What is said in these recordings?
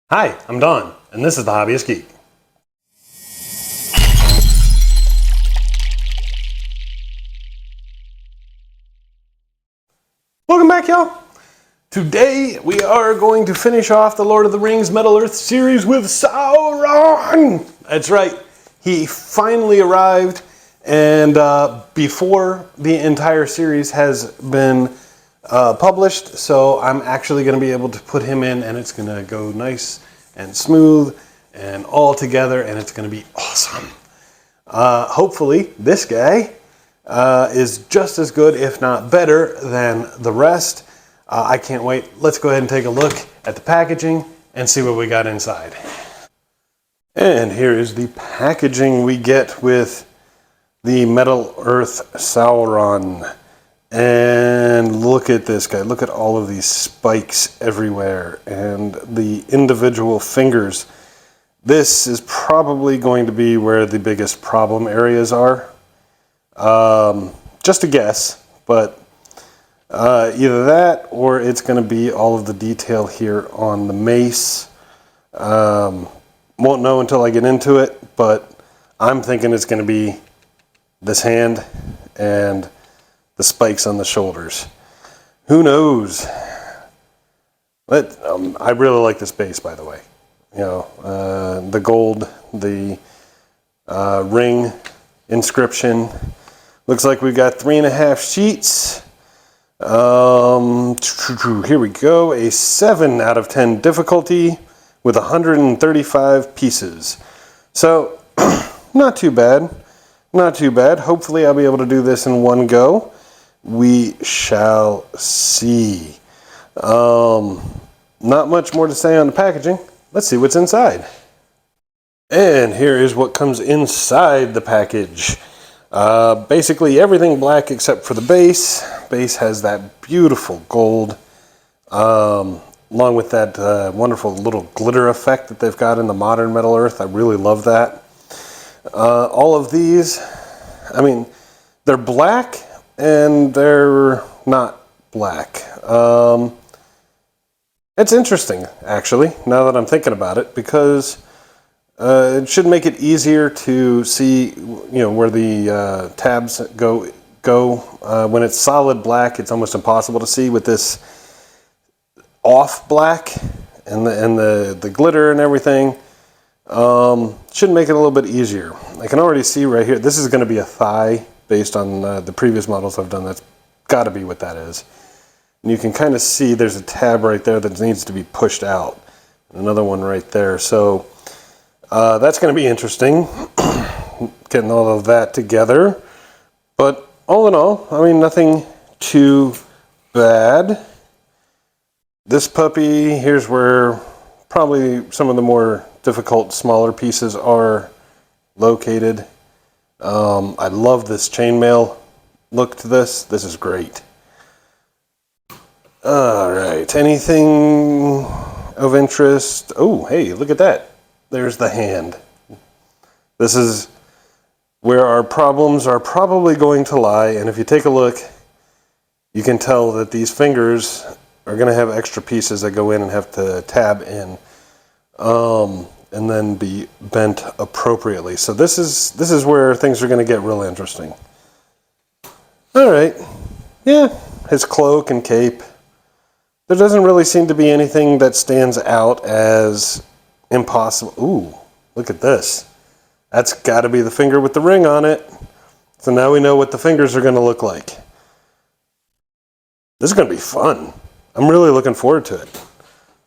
Hi, I'm Don, and this is The Hobbyist Geek. Welcome back, y'all. Today we are going to finish off the Lord of the Rings Middle-earth series with Sauron. That's right, he finally arrived, and before the entire series has been published, so I'm actually going to be able to put him in, and it's going to go nice and smooth and all together, and it's going to be awesome. Hopefully this guy is just as good, if not better, than the rest. I can't wait. Let's go ahead and take a look at the packaging and see what we got inside. And here is the packaging we get with the Middle-earth Sauron. And look at this guy. Look at all of these spikes everywhere and the individual fingers. This is probably going to be where the biggest problem areas are. Just a guess, but either that or it's going to be all of the detail here on the mace. Won't know until I get into it, but I'm thinking it's going to be this hand and the spikes on the shoulders. Who knows? But I really like this base, by the way. You know, the gold, the ring inscription. Looks like we got 3.5 sheets. Here we go. A 7 out of 10 difficulty with 135 pieces. So, not too bad. Not too bad. Hopefully I'll be able to do this in one go. We shall see. Not much more to say on the packaging. Let's see what's inside. And here is what comes inside the package. Basically everything black except for the base. Base has that beautiful gold, along with that wonderful little glitter effect that they've got in the modern Middle-earth. I really love that. All of these, I mean, they're black and they're not black. It's interesting, actually, now that I'm thinking about it, because it should make it easier to see, you know, where the tabs go. When it's solid black, it's almost impossible to see. With this off black and the glitter and everything, should make it a little bit easier. I can already see right here, this is going to be a thigh based on the previous models I've done. That's got to be what that is. And you can kind of see there's a tab right there that needs to be pushed out. Another one right there. So that's going to be interesting, getting all of that together. But all in all, I mean, nothing too bad. This puppy, here's where probably some of the more difficult, smaller pieces are located. I love this chainmail look to this. This is great. All right, anything of interest? Oh, hey, look at that. There's the hand. This is where our problems are probably going to lie. And if you take a look, you can tell that these fingers are going to have extra pieces that go in and have to tab in, and then be bent appropriately. So this is where things are going to get real interesting. All right, yeah, his cloak and cape. There doesn't really seem to be anything that stands out as impossible. Ooh, look at this. That's got to be the finger with the ring on it. So now we know what the fingers are going to look like. This is going to be fun. I'm really looking forward to it.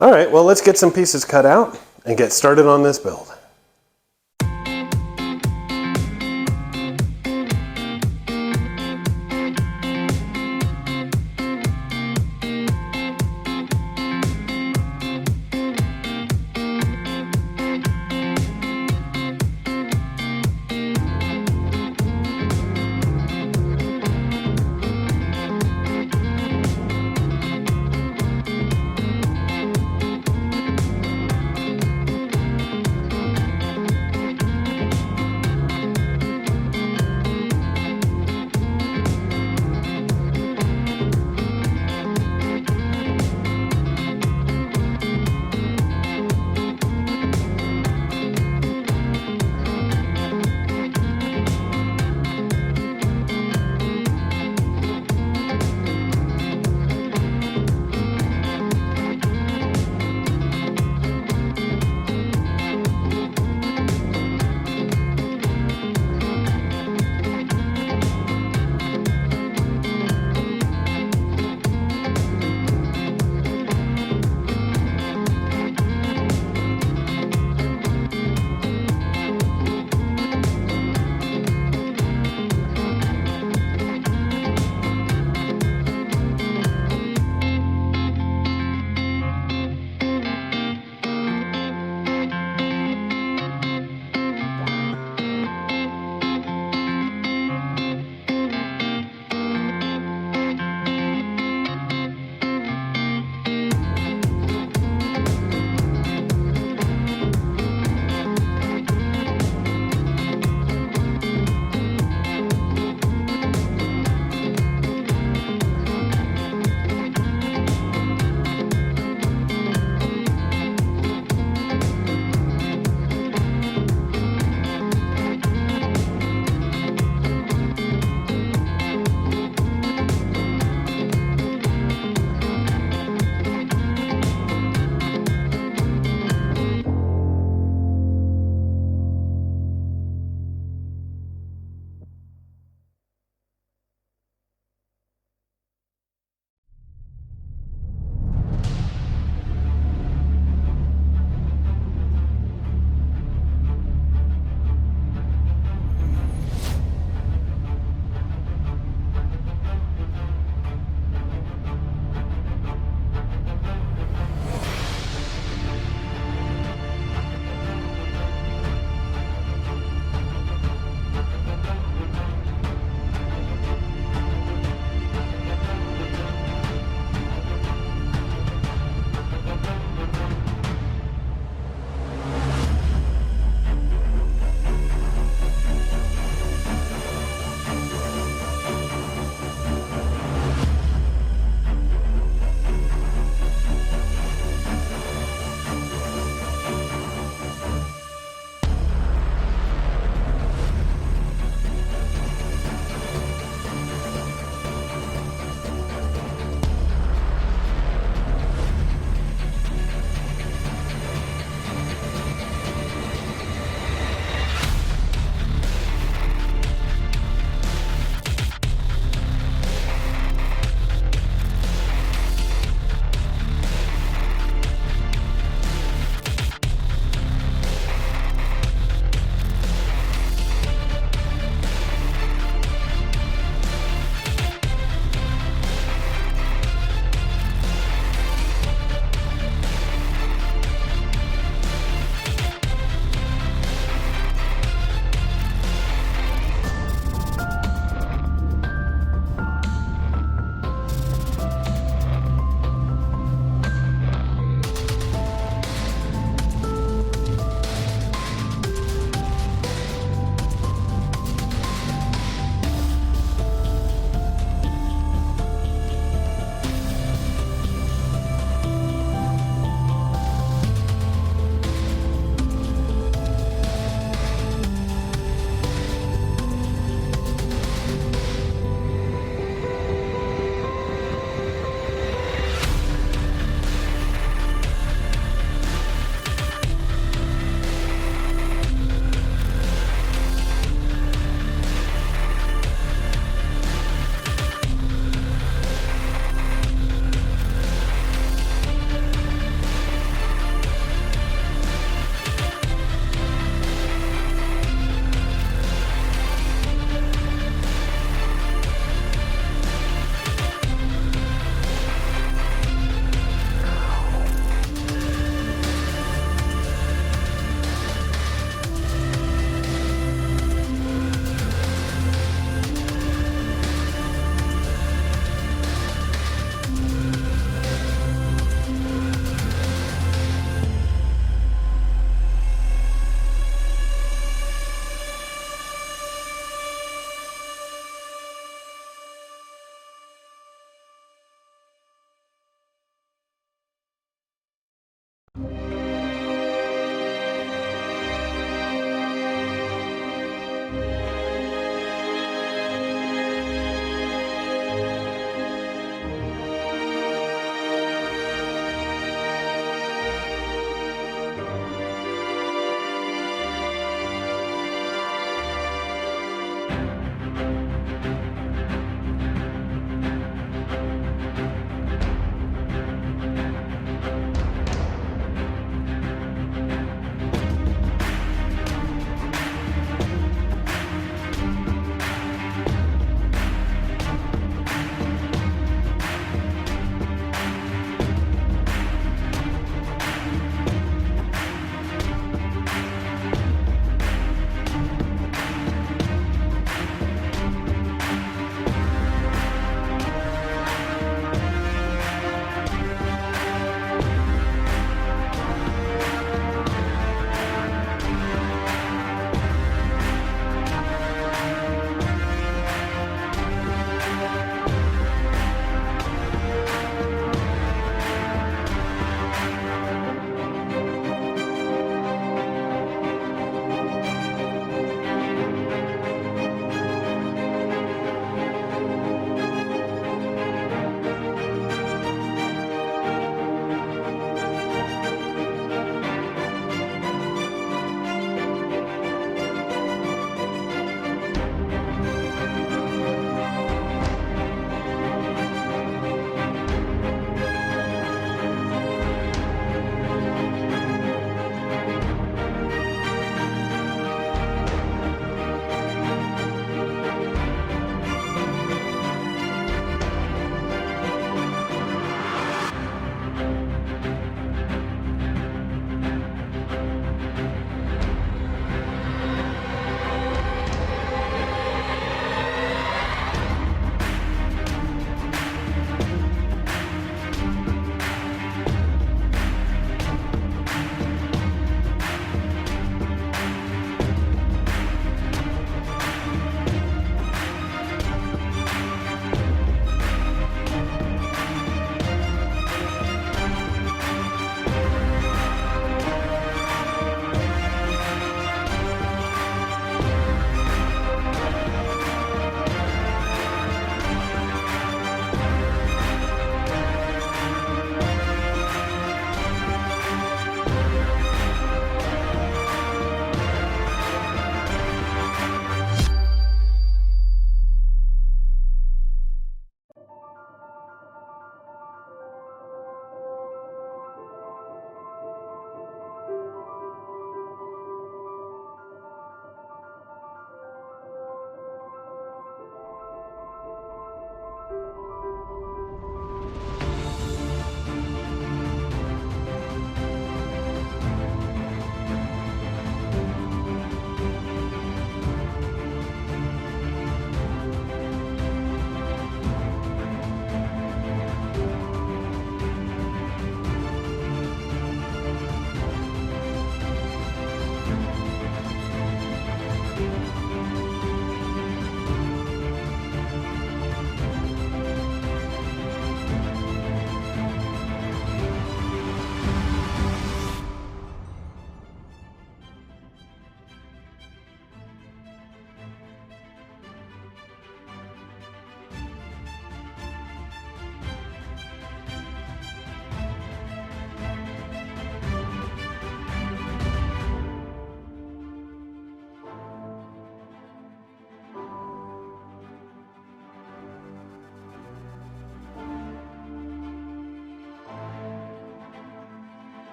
All right, well, let's get some pieces cut out and get started on this build.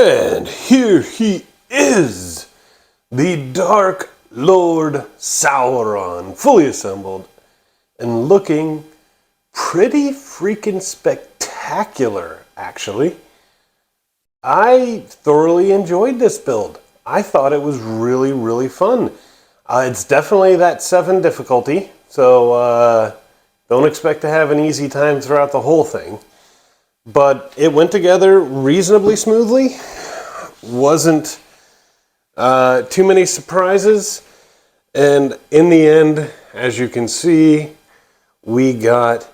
And here he is, the Dark Lord Sauron, fully assembled and looking pretty freaking spectacular, actually. I thoroughly enjoyed this build. I thought it was really, really fun. It's definitely that 7 difficulty, so don't expect to have an easy time throughout the whole thing. But it went together reasonably smoothly. Wasn't too many surprises. And in the end, as you can see, we got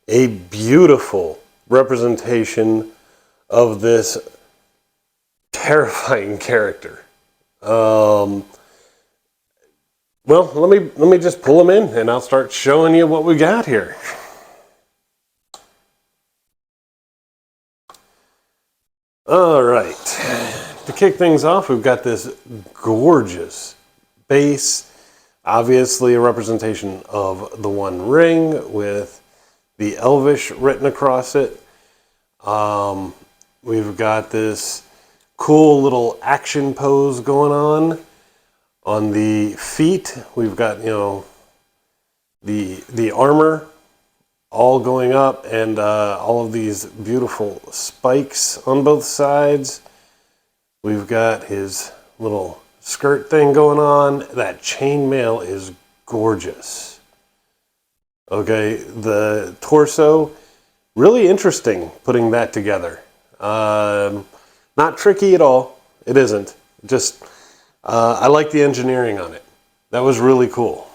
a beautiful representation of this terrifying character. Well, let me just pull him in and I'll start showing you what we got here. All right, to kick things off, we've got this gorgeous base, obviously a representation of the One Ring with the Elvish written across it. We've got this cool little action pose going on the feet. We've got, you know, the armor all going up, and all of these beautiful spikes on both sides. We've got his little skirt thing going on. That chainmail is gorgeous. Okay, the torso, really interesting putting that together. Not tricky at all. It isn't. Just, I like the engineering on it. That was really cool.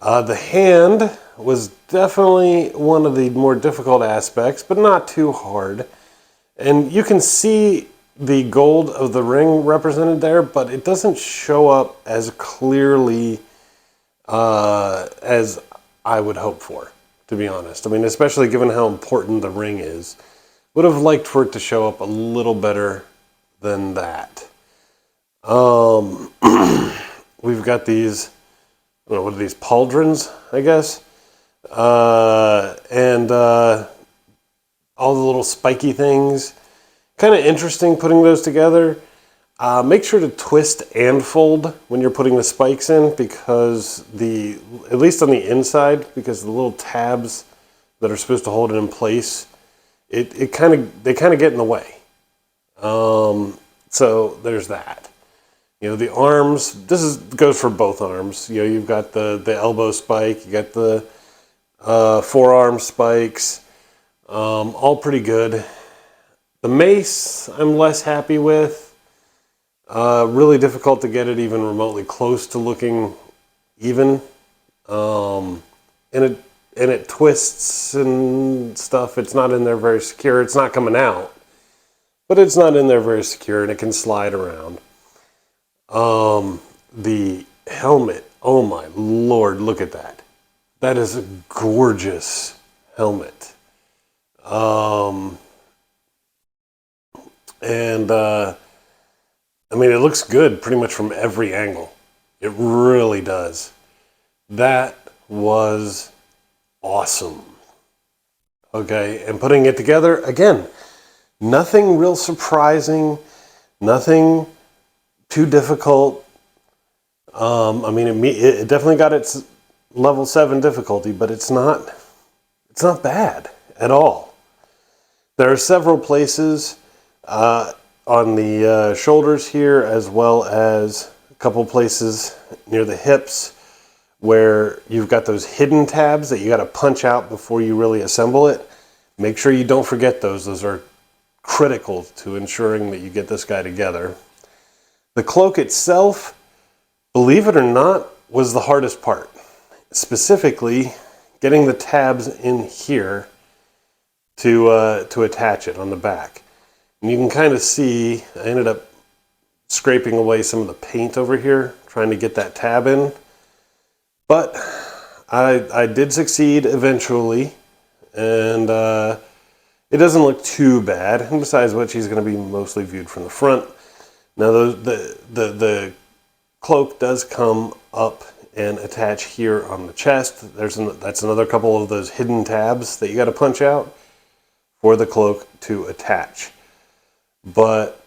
The hand was definitely one of the more difficult aspects, but not too hard. And you can see the gold of the ring represented there, but it doesn't show up as clearly as I would hope for, to be honest. I mean, especially given how important the ring is. Would have liked for it to show up a little better than that. We've got these, I don't know, what are these, pauldrons, I guess? And all the little spiky things. Kind of interesting putting those together. Make sure to twist and fold when you're putting the spikes in, because at least on the inside, because the little tabs that are supposed to hold it in place, they kind of get in the way. So there's that. You know, the arms, goes for both arms. You know, you've got the elbow spike, you got the forearm spikes, all pretty good. The mace, I'm less happy with. Really difficult to get it even remotely close to looking even. And it twists and stuff. It's not in there very secure. It's not coming out, but it's not in there very secure, and it can slide around. The helmet, oh my lord, look at that. That is a gorgeous helmet. I mean, it looks good pretty much from every angle. It really does. That was awesome. Okay, and putting it together, again, nothing real surprising, nothing too difficult. I mean, it definitely got its level 7 difficulty, but it's not bad at all. There are several places on the shoulders here, as well as a couple places near the hips where you've got those hidden tabs that you got to punch out before you really assemble it. Make sure you don't forget those. Those are critical to ensuring that you get this guy together. The cloak itself, believe it or not, was the hardest part. Specifically, getting the tabs in here to attach it on the back. And you can kind of see, I ended up scraping away some of the paint over here, trying to get that tab in. But I did succeed eventually, and it doesn't look too bad. And besides which, he's going to be mostly viewed from the front. Now the cloak does come up and attach here on the chest. That's another couple of those hidden tabs that you got to punch out for the cloak to attach. But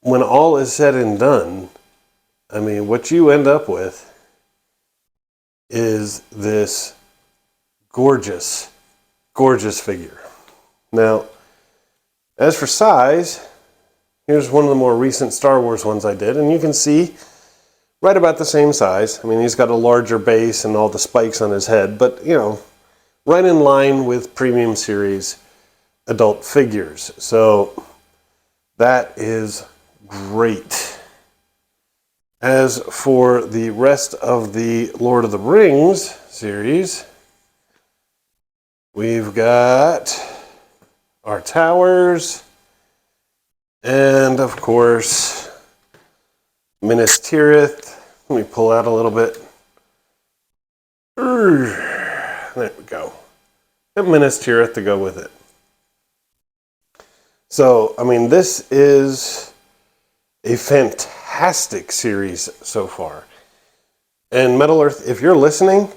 when all is said and done, I mean, what you end up with is this gorgeous, gorgeous figure. Now, as for size, here's one of the more recent Star Wars ones I did, and you can see right about the same size. I mean, he's got a larger base and all the spikes on his head, but, you know, right in line with premium series adult figures. So that is great. As for the rest of the Lord of the Rings series, we've got our towers, and of course, Minas Tirith. Let me pull out a little bit. There we go. Got Minas Tirith to go with it. So, I mean, this is a fantastic series so far. And Metal Earth, if you're listening,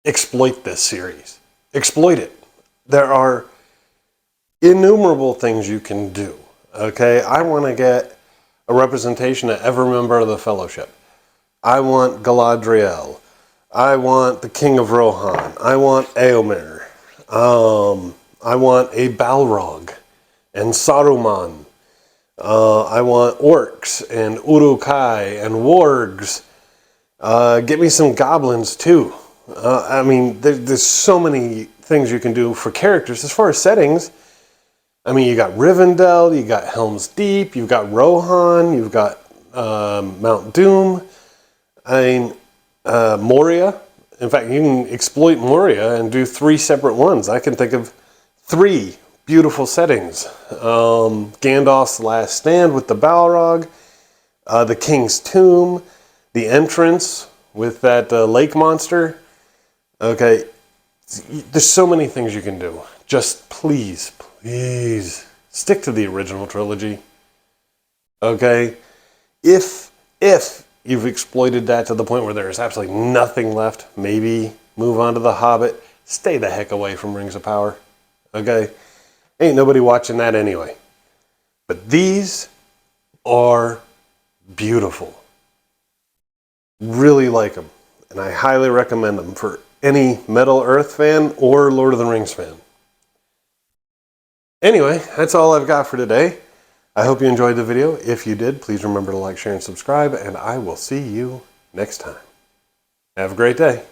exploit this series. Exploit it. There are innumerable things you can do. Okay, I want to get a representation of every member of the Fellowship. I want Galadriel. I want the King of Rohan. I want Éomer. I want a Balrog and Saruman. I want orcs and Uruk-hai and wargs. Get me some goblins too. I mean, there's so many things you can do for characters. As far as settings, I mean, you got Rivendell, you got Helm's Deep, you've got Rohan, you've got Mount Doom. I mean, Moria. In fact, you can exploit Moria and do 3 separate ones. I can think of 3 beautiful settings. Gandalf's Last Stand with the Balrog, the King's Tomb, the entrance with that lake monster. Okay, there's so many things you can do. Just please stick to the original trilogy. Okay, if you've exploited that to the point where there's absolutely nothing left, maybe move on to The Hobbit. Stay the heck away from Rings of Power. Okay, ain't nobody watching that anyway. But these are beautiful. Really like them, and I highly recommend them for any Metal Earth fan or Lord of the Rings fan. Anyway, that's all I've got for today. I hope you enjoyed the video. If you did, please remember to like, share, and subscribe, and I will see you next time. Have a great day.